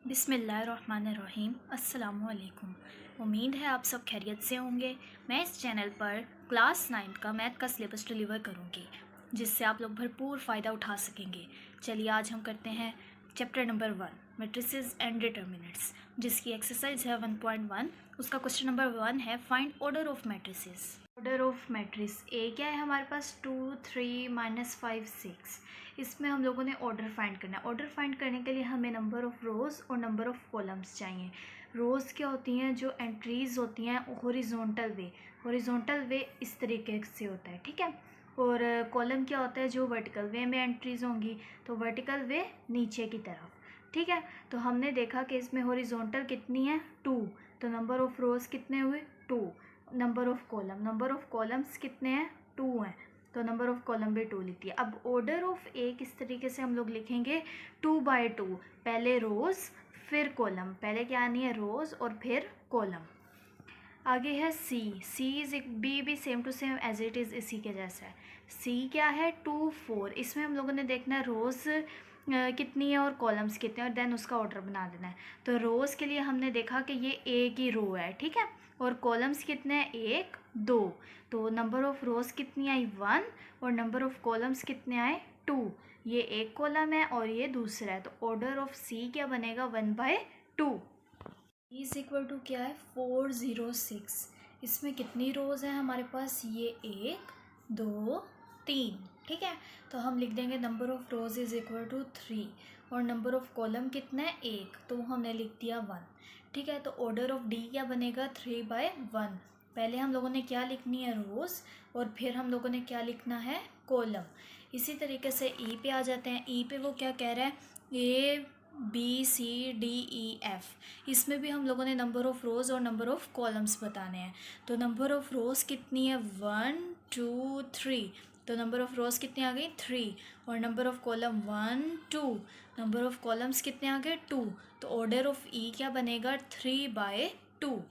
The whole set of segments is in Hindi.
बिस्मिल्लाहिर्रहमानिर्रहीम। अस्सलामुअलैकुम। उम्मीद है आप सब खैरियत से होंगे। मैं इस चैनल पर क्लास 9 का मैथ का सिलेबस डिलीवर करूँगी जिससे आप लोग भरपूर फ़ायदा उठा सकेंगे। चलिए आज हम करते हैं chapter number 1 matrices and determinants, जिसकी एक्सरसाइज है 1.1। उसका क्वेश्चन नंबर 1 है find order of matrices. Order of matrix A क्या है हमारे पास 2 3 -5 6। इसमें हम लोगों ने ऑर्डर फाइंड करना है। ऑर्डर फाइंड करने के लिए हमें नंबर ऑफ़ रोज़ और नंबर ऑफ़ कॉलम्स चाहिए। रोज़ क्या होती हैं, जो एंट्रीज़ होती हैं हॉरिजॉन्टल वे इस तरीके से होता है, ठीक है। और कॉलम क्या होता है, जो वर्टिकल वे में एंट्रीज़ होंगी, तो वर्टिकल वे नीचे की तरफ, ठीक है। तो हमने देखा कि इसमें हॉरिजॉन्टल कितनी है 2, तो नंबर ऑफ़ रोज़ कितने हुए 2। नंबर ऑफ़ कॉलम्स कितने हैं 2 हैं, तो नंबर ऑफ़ कॉलम भी 2 लिखती है। अब ऑर्डर ऑफ ए किस तरीके से हम लोग लिखेंगे 2/2, पहले रोज़ फिर कॉलम, पहले क्या आनी है रोज़ और फिर कॉलम। आगे है सी इज बी भी same to same as it is इसी के जैसा है। सी क्या है 2 4, इसमें हम लोगों ने देखना है रोज़ कितनी है और कॉलम्स कितने हैं और देन उसका ऑर्डर बना देना है। तो रोज़ के लिए हमने देखा कि ये ए की रो है, ठीक है, और कॉलम्स कितने हैं 1 2, तो नंबर ऑफ़ रोज़ कितनी आई 1 और नंबर ऑफ़ कॉलम्स कितने आए 2। ये एक कॉलम है और ये दूसरा है, तो ऑर्डर ऑफ सी क्या बनेगा 1/2। इज इक्वल टू क्या है 406। इसमें कितनी रोज़ हैं हमारे पास, ये 1 2 3, ठीक है। तो हम लिख देंगे number of rows is equal to 3 और नंबर ऑफ़ कॉलम कितना है 1, तो हमने लिख दिया 1, ठीक है। तो ऑर्डर ऑफ डी क्या बनेगा 3/1। पहले हम लोगों ने क्या लिखनी है रोज़ और फिर हम लोगों ने क्या लिखना है कॉलम। इसी तरीके से ई पे आ जाते हैं। ई पे वो क्या कह रहा है A B C D E F. इसमें भी हम लोगों ने नंबर ऑफ़ रोज़ और नंबर ऑफ़ कॉलम्स बताने हैं। तो नंबर ऑफ़ रोज़ कितनी है 1 2 3, तो नंबर ऑफ़ रोज़ कितनी आ गई 3 और number of column 1 2, number of columns कितने आ गए 2। तो ऑर्डर ऑफ ई क्या बनेगा 3/2।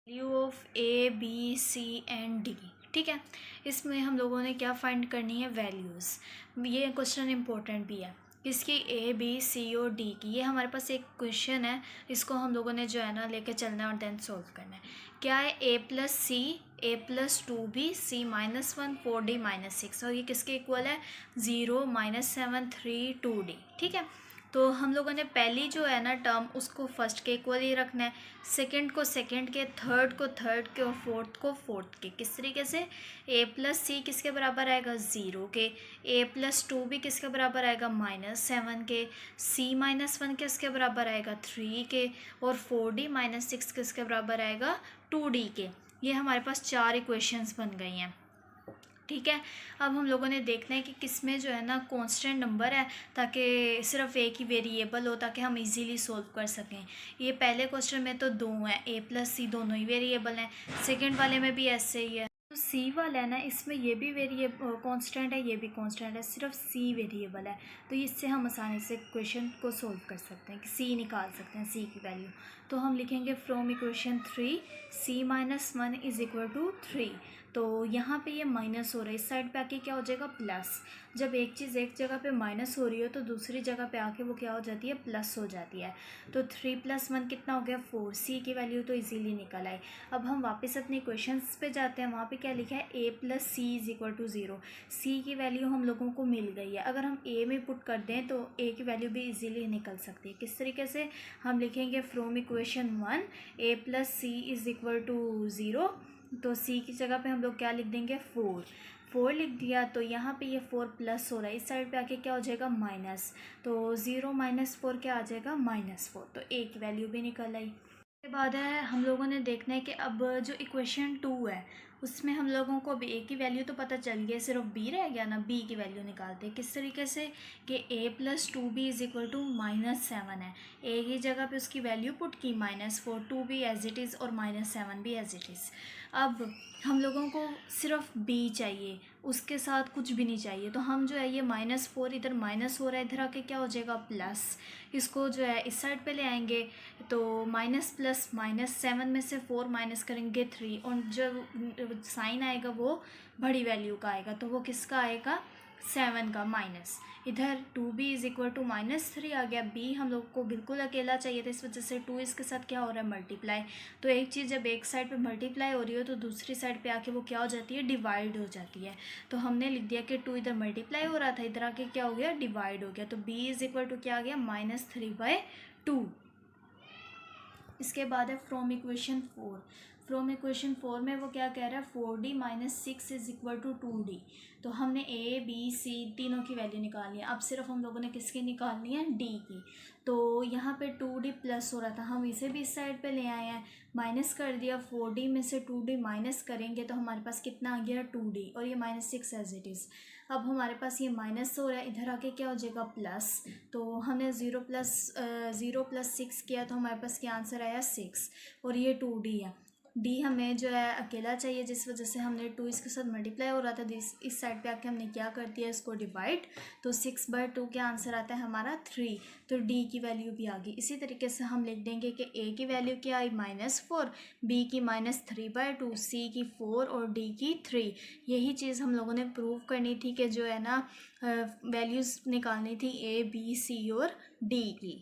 Value of A B C and D, ठीक है। इसमें हम लोगों ने क्या फाइंड करनी है वैल्यूज़। ये क्वेश्चन इंपॉर्टेंट भी है किसकी, ए बी सी और डी की। ये हमारे पास एक क्वेश्चन है, इसको हम लोगों ने जो है ना लेके चलना है और देन सॉल्व करना है। क्या है a+2b c-1 4d -6, और ये किसके इक्वल है 0 -7 3 2d, ठीक है। तो हम लोगों ने पहली जो है ना टर्म उसको फर्स्ट के इक्वल ही रखना है, सेकंड को सेकंड के, थर्ड को थर्ड के और फोर्थ को फोर्थ के। किस तरीके से a+c किसके बराबर आएगा 0 के, a+2 भी किसके बराबर आएगा -7 के, c-1 किसके बराबर आएगा 3 के, और 4d -6 किसके बराबर आएगा 2d के। ये हमारे पास 4 इक्वेशंस बन गई हैं, ठीक है। अब हम लोगों ने देखना है कि किस में जो है ना कांस्टेंट नंबर है, ताकि सिर्फ एक ही वेरिएबल हो, ताकि हम इजीली सॉल्व कर सकें। ये पहले क्वेश्चन में तो 2 हैं, a+c दोनों ही वेरिएबल हैं, सेकंड वाले में भी ऐसे ही है। तो सी वाला है ना, इसमें ये भी वेरिएबल कांस्टेंट है, ये भी कांस्टेंट है, सिर्फ सी वेरिएबल है। तो इससे हम आसानी से क्वेश्चन को सॉल्व कर सकते हैं कि सी निकाल सकते हैं, सी की वैल्यू। तो हम लिखेंगे from equation 3 c-1 is equal to 3। तो यहाँ पे ये माइनस हो रहा है, इस साइड पे आके क्या हो जाएगा प्लस। जब एक चीज़ एक जगह पे माइनस हो रही हो तो दूसरी जगह पे आके वो क्या हो जाती है प्लस हो जाती है। तो 3 + 1 कितना हो गया 4। सी की वैल्यू तो इजीली निकल आई। अब हम वापस अपने क्वेश्चंस पे जाते हैं, वहाँ पे क्या लिखा है a+c इज इक्वल टू 0। सी की वैल्यू हम लोगों को मिल गई है, अगर हम ए में पुट कर दें तो ए की वैल्यू भी इजीली निकल सकती है। किस तरीके से हम लिखेंगे from equation 1 a+c is equal to 0, तो सी की जगह पे हम लोग क्या लिख देंगे 4 लिख दिया। तो यहाँ पे ये 4 प्लस हो रहा है, इस साइड पे आके क्या हो जाएगा माइनस, तो 0 - 4 क्या आ जाएगा -4, तो ए की वैल्यू भी निकल आई। उसके बाद है हम लोगों ने देखना है कि अब जो इक्वेशन 2 है उसमें हम लोगों को अब ए की वैल्यू तो पता चल गया, सिर्फ बी रह गया ना, बी की वैल्यू निकालते हैं। किस तरीके से कि a+2b इज इक्वल टू -7 है, ए की जगह पे उसकी वैल्यू पुट की -4, 2 भी एज इट इज़ और -7 भी एज इट इज़। अब हम लोगों को सिर्फ बी चाहिए, उसके साथ कुछ भी नहीं चाहिए। तो हम जो है ये -4 इधर माइनस हो रहा है, इधर आके क्या हो जाएगा प्लस, इसको जो है इस साइड पे ले आएंगे तो माइनस प्लस -7 में से 4 माइनस करेंगे 3, और जो साइन आएगा वो बड़ी वैल्यू का आएगा, तो वो किसका आएगा 7 का माइनस, इधर 2b इज इक्वल टू -3 आ गया। b हम लोग को बिल्कुल अकेला चाहिए था, इस वजह से 2 इसके साथ क्या हो रहा है, मल्टीप्लाई। तो एक चीज़ जब एक साइड पे मल्टीप्लाई हो रही हो तो दूसरी साइड पे आके वो क्या हो जाती है, डिवाइड हो जाती है। तो हमने लिख दिया कि 2 इधर मल्टीप्लाई हो रहा था, इधर आके क्या हो गया, डिवाइड हो गया। तो b इज इक्वल टू क्या आ गया, -3/2। इसके बाद है फ्रॉम इक्वेशन 4। फ्रॉम इक्वेशन 4 में वो क्या कह रहा है, 4d - 6 is equal to 2d। तो हमने a b c तीनों की वैल्यू निकालनी है। अब सिर्फ हम लोगों ने किसकी निकालनी है, d की। तो यहाँ पे 2d प्लस हो रहा था, हम इसे भी इस साइड पे ले आए हैं, माइनस कर दिया। 4d में से 2d माइनस करेंगे तो हमारे पास कितना आ गया, 2d, और ये -6 एज इट इज़। अब हमारे पास ये माइनस हो रहा है, इधर आके क्या हो जाएगा, प्लस। तो हमने 0 + 6 किया तो हमारे पास क्या आंसर आया, 6, और ये 2d है। d हमें जो है अकेला चाहिए, जिस वजह से हमने 2 इसके साथ मल्टीप्लाई हो रहा था, इस साइड पे आके हमने क्या कर दिया, इसको डिवाइड। तो 6/2 क्या आंसर आता है हमारा, 3। तो d की वैल्यू भी आ गई। इसी तरीके से हम लिख देंगे कि a की वैल्यू क्या आई, -4, b की -3/2, c की 4 और d की 3। यही चीज़ हम लोगों ने प्रूव करनी थी कि जो है ना, वैल्यूज़ निकालनी थी a b c और d की।